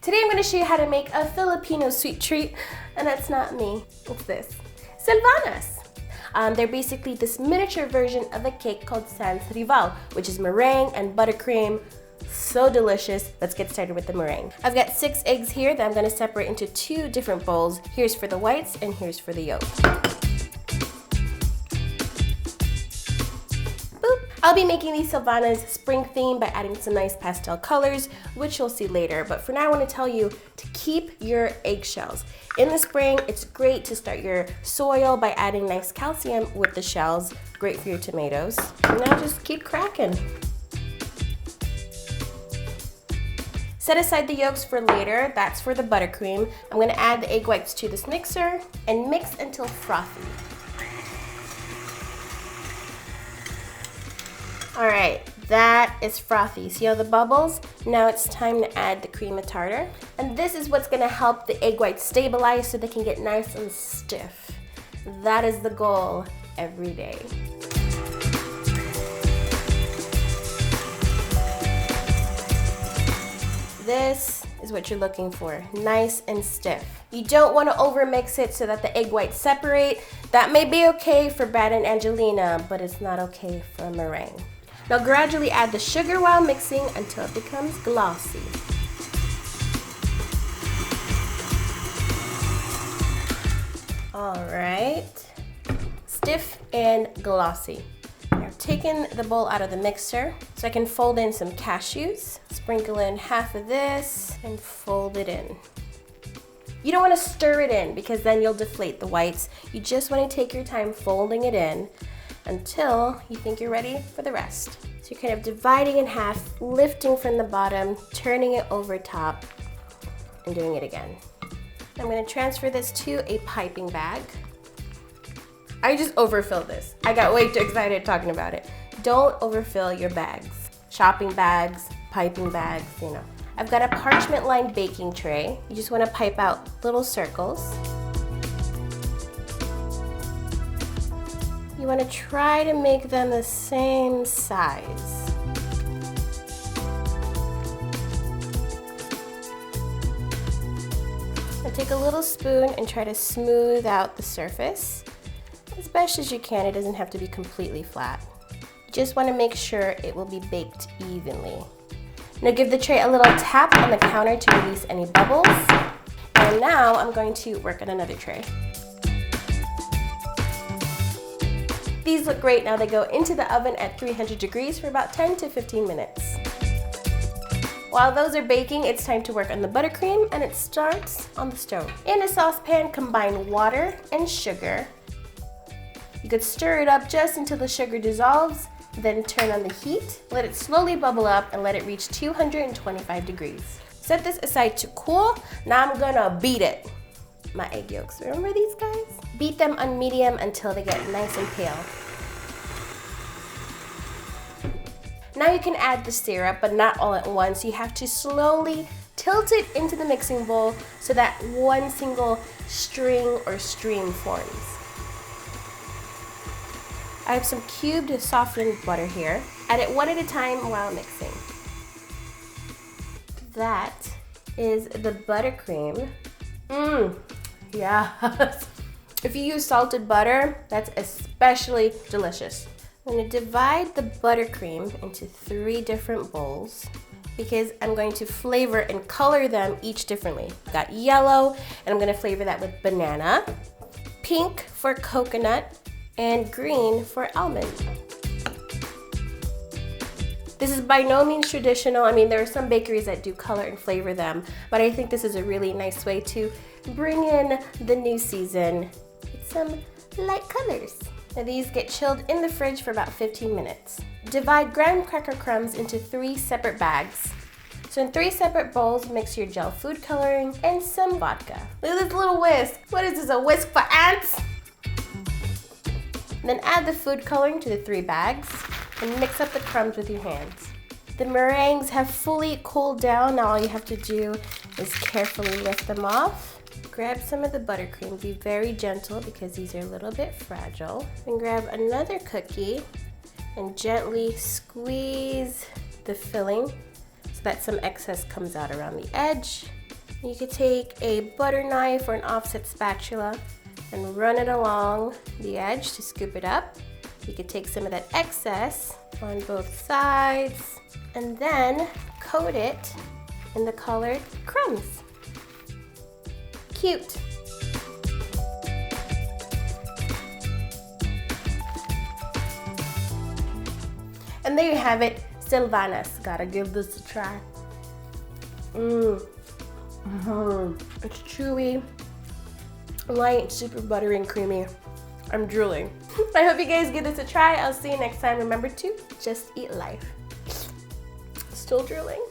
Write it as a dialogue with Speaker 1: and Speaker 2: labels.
Speaker 1: Today I'm going to show you how to make a Filipino sweet treat, and that's not me, it's this. Silvanas. They're basically this miniature version of a cake called sans rival, which is meringue and buttercream. So delicious. Let's get started with the meringue. I've got 6 eggs here that I'm going to separate into 2 different bowls. Here's for the whites and here's for the yolk. Boop. I'll be making these Silvanas spring themed by adding some nice pastel colors, which you'll see later. But for now, I want to tell you to keep your eggshells. In the spring, it's great to start your soil by adding nice calcium with the shells. Great for your tomatoes. And now just keep cracking. Set aside the yolks for later. That's for the buttercream. I'm going to add the egg whites to this mixer and mix until frothy. All right, that is frothy. See all the bubbles? Now it's time to add the cream of tartar. And this is what's gonna help the egg whites stabilize so they can get nice and stiff. That is the goal every day. This is what you're looking for, nice and stiff. You don't want to overmix it so that the egg whites separate. That may be okay for Brad and Angelina, but it's not okay for a meringue. Now gradually add the sugar while mixing until it becomes glossy. All right, stiff and glossy. I've taken the bowl out of the mixer so I can fold in some cashews. Sprinkle in half of this and fold it in. You don't want to stir it in because then you'll deflate the whites. You just want to take your time folding it in until you think you're ready for the rest. So you're kind of dividing in half, lifting from the bottom, turning it over top, and doing it again. I'm going to transfer this to a piping bag. I just overfilled this. I got way too excited talking about it. Don't overfill your bags. Shopping bags, piping bags, you know. I've got a parchment lined baking tray. You just want to pipe out little circles. You want to try to make them the same size. Now take a little spoon and try to smooth out the surface as best as you can. It doesn't have to be completely flat. You just want to make sure it will be baked evenly. Now give the tray a little tap on the counter to release any bubbles. And now I'm going to work on another tray. These look great. Now they go into the oven at 300 degrees for about 10 to 15 minutes. While those are baking, it's time to work on the buttercream, and it starts on the stove. In a saucepan, combine water and sugar. You could stir it up just until the sugar dissolves, then turn on the heat. Let it slowly bubble up and let it reach 225 degrees. Set this aside to cool. Now I'm gonna beat it. My egg yolks, remember these guys? Beat them on medium until they get nice and pale. Now you can add the syrup, but not all at once. You have to slowly tilt it into the mixing bowl so that one single string or stream forms. I have some cubed softened butter here. Add it one at a time while mixing. That is the buttercream. Yes. If you use salted butter, that's especially delicious. I'm going to divide the buttercream into 3 different bowls because I'm going to flavor and color them each differently. I've got yellow, and I'm going to flavor that with banana, pink for coconut, and green for almond. This is by no means traditional. I mean, there are some bakeries that do color and flavor them, but I think this is a really nice way to bring in the new season with some light colors. Now these get chilled in the fridge for about 15 minutes. Divide graham cracker crumbs into 3 separate bags. So in 3 separate bowls, mix your gel food coloring and some vodka. Look at this little whisk. What is this, a whisk for ants? Then add the food coloring to the 3 bags and mix up the crumbs with your hands. The meringues have fully cooled down. Now all you have to do is carefully lift them off. Grab some of the buttercream. Be very gentle because these are a little bit fragile. Then grab another cookie and gently squeeze the filling so that some excess comes out around the edge. You could take a butter knife or an offset spatula and run it along the edge to scoop it up. You could take some of that excess on both sides and then coat it in the colored crumbs. Cute. And there you have it, Silvanas. Gotta give this a try. It's chewy, light, super buttery and creamy. I'm drooling. I hope you guys give this a try. I'll see you next time. Remember to just eat life. Still drooling.